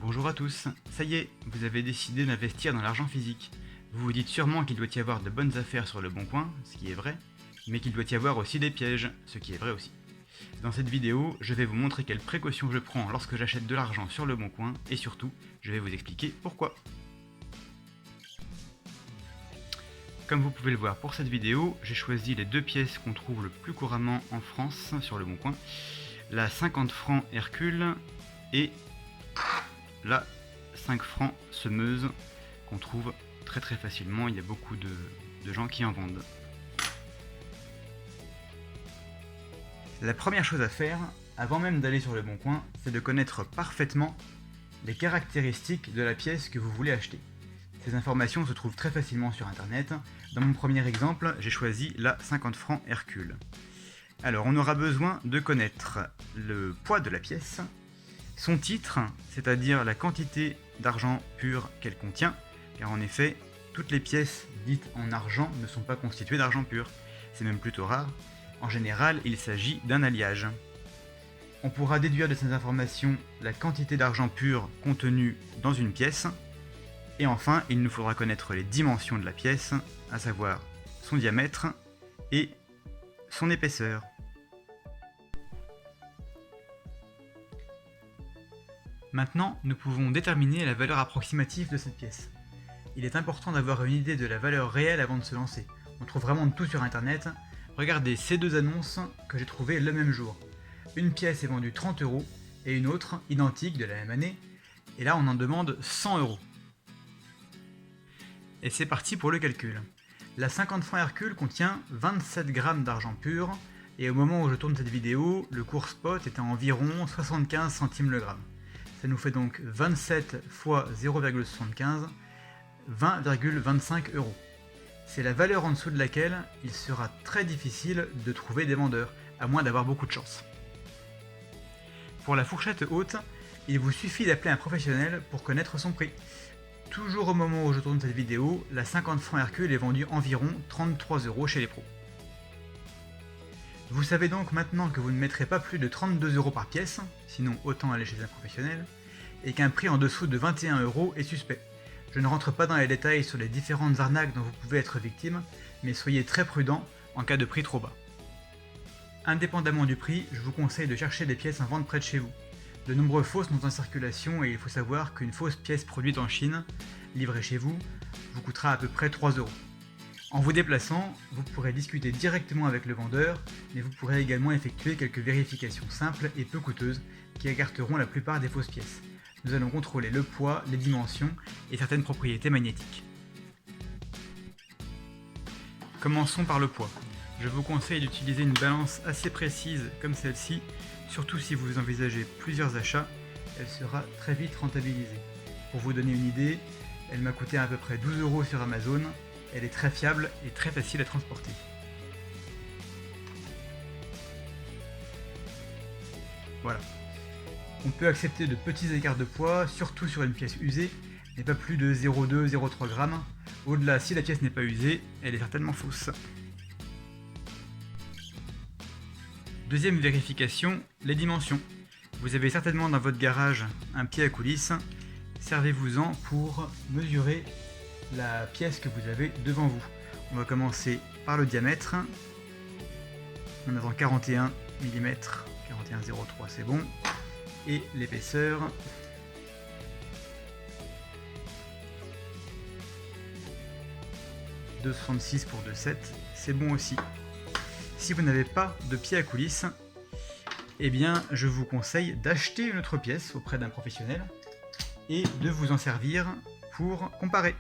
Bonjour à tous, ça y est, vous avez décidé d'investir dans l'argent physique. Vous vous dites sûrement qu'il doit y avoir de bonnes affaires sur le bon coin, ce qui est vrai, mais qu'il doit y avoir aussi des pièges, ce qui est vrai aussi. Dans cette vidéo, je vais vous montrer quelles précautions je prends lorsque j'achète de l'argent sur le bon coin, et surtout, je vais vous expliquer pourquoi. Comme vous pouvez le voir pour cette vidéo, j'ai choisi les deux pièces qu'on trouve le plus couramment en France sur le bon coin, la 50 francs Hercule et la 5 francs semeuse qu'on trouve très facilement, il y a beaucoup de gens qui en vendent. La première chose à faire, avant même d'aller sur le bon coin, c'est de connaître parfaitement les caractéristiques de la pièce que vous voulez acheter. Ces informations se trouvent très facilement sur internet. Dans mon premier exemple, j'ai choisi la 50 francs Hercule. Alors on aura besoin de connaître le poids de la pièce, son titre, c'est-à-dire la quantité d'argent pur qu'elle contient, car en effet, toutes les pièces dites en argent ne sont pas constituées d'argent pur, c'est même plutôt rare. En général, il s'agit d'un alliage. On pourra déduire de ces informations la quantité d'argent pur contenue dans une pièce, et enfin, il nous faudra connaître les dimensions de la pièce, à savoir son diamètre et son épaisseur. Maintenant, nous pouvons déterminer la valeur approximative de cette pièce. Il est important d'avoir une idée de la valeur réelle avant de se lancer. On trouve vraiment tout sur internet. Regardez ces deux annonces que j'ai trouvées le même jour. Une pièce est vendue 30 € et une autre, identique de la même année, et là on en demande 100 €. Et c'est parti pour le calcul. La 50 francs Hercule contient 27 grammes d'argent pur, et au moment où je tourne cette vidéo, le cours spot est à environ 75 centimes le gramme. Ça nous fait donc 27 fois 0,75, 20,25 €. C'est la valeur en dessous de laquelle il sera très difficile de trouver des vendeurs, à moins d'avoir beaucoup de chance. Pour la fourchette haute, il vous suffit d'appeler un professionnel pour connaître son prix. Toujours au moment où je tourne cette vidéo, la 50 francs Hercule est vendue environ 33 € chez les pros. Vous savez donc maintenant que vous ne mettrez pas plus de 32 € par pièce, sinon autant aller chez un professionnel, et qu'un prix en dessous de 21 € est suspect. Je ne rentre pas dans les détails sur les différentes arnaques dont vous pouvez être victime, mais soyez très prudent en cas de prix trop bas. Indépendamment du prix, je vous conseille de chercher des pièces en vente près de chez vous. De nombreuses fausses sont en circulation et il faut savoir qu'une fausse pièce produite en Chine, livrée chez vous, vous coûtera à peu près 3 €. En vous déplaçant, vous pourrez discuter directement avec le vendeur, mais vous pourrez également effectuer quelques vérifications simples et peu coûteuses qui écarteront la plupart des fausses pièces. Nous allons contrôler le poids, les dimensions et certaines propriétés magnétiques. Commençons par le poids. Je vous conseille d'utiliser une balance assez précise comme celle-ci, surtout si vous envisagez plusieurs achats, elle sera très vite rentabilisée. Pour vous donner une idée, elle m'a coûté à peu près 12 € sur Amazon, elle est très fiable et très facile à transporter. Voilà. On peut accepter de petits écarts de poids, surtout sur une pièce usée, mais pas plus de 0,2-0,3 g. Au-delà, si la pièce n'est pas usée, elle est certainement fausse. Deuxième vérification, les dimensions. Vous avez certainement dans votre garage un pied à coulisse, servez-vous-en pour mesurer la pièce que vous avez devant vous. On va commencer par le diamètre. On attend 41 mm, 41,03 c'est bon. Et l'épaisseur. « 2,66 pour 2,7, c'est bon aussi. Si vous n'avez pas de pied à coulisse, eh bien je vous conseille d'acheter une autre pièce auprès d'un professionnel et de vous en servir pour comparer.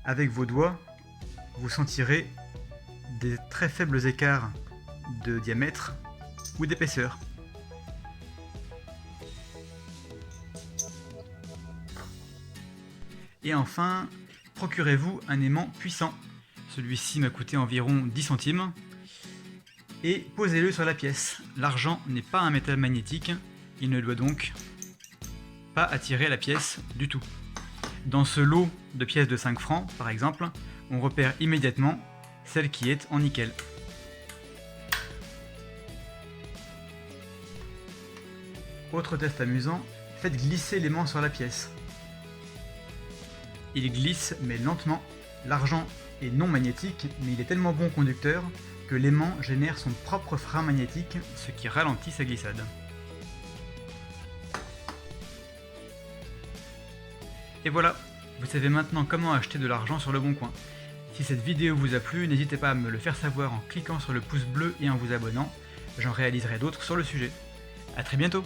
Avec vos doigts, vous sentirez des très faibles écarts de diamètre ou d'épaisseur. Et enfin, procurez-vous un aimant puissant. Celui-ci m'a coûté environ 10 centimes. Et posez-le sur la pièce. L'argent n'est pas un métal magnétique, il ne doit donc pas attirer la pièce du tout. Dans ce lot de pièces de 5 francs, par exemple, on repère immédiatement celle qui est en nickel. Autre test amusant, Faites glisser l'aimant sur la pièce. Il glisse mais lentement. L'argent est non magnétique, mais il est tellement bon conducteur que l'aimant génère son propre frein magnétique, ce qui ralentit sa glissade. Et voilà, vous savez maintenant comment acheter de l'argent sur le bon coin. Si cette vidéo vous a plu, n'hésitez pas à me le faire savoir en cliquant sur le pouce bleu et en vous abonnant. J'en réaliserai d'autres sur le sujet. A très bientôt!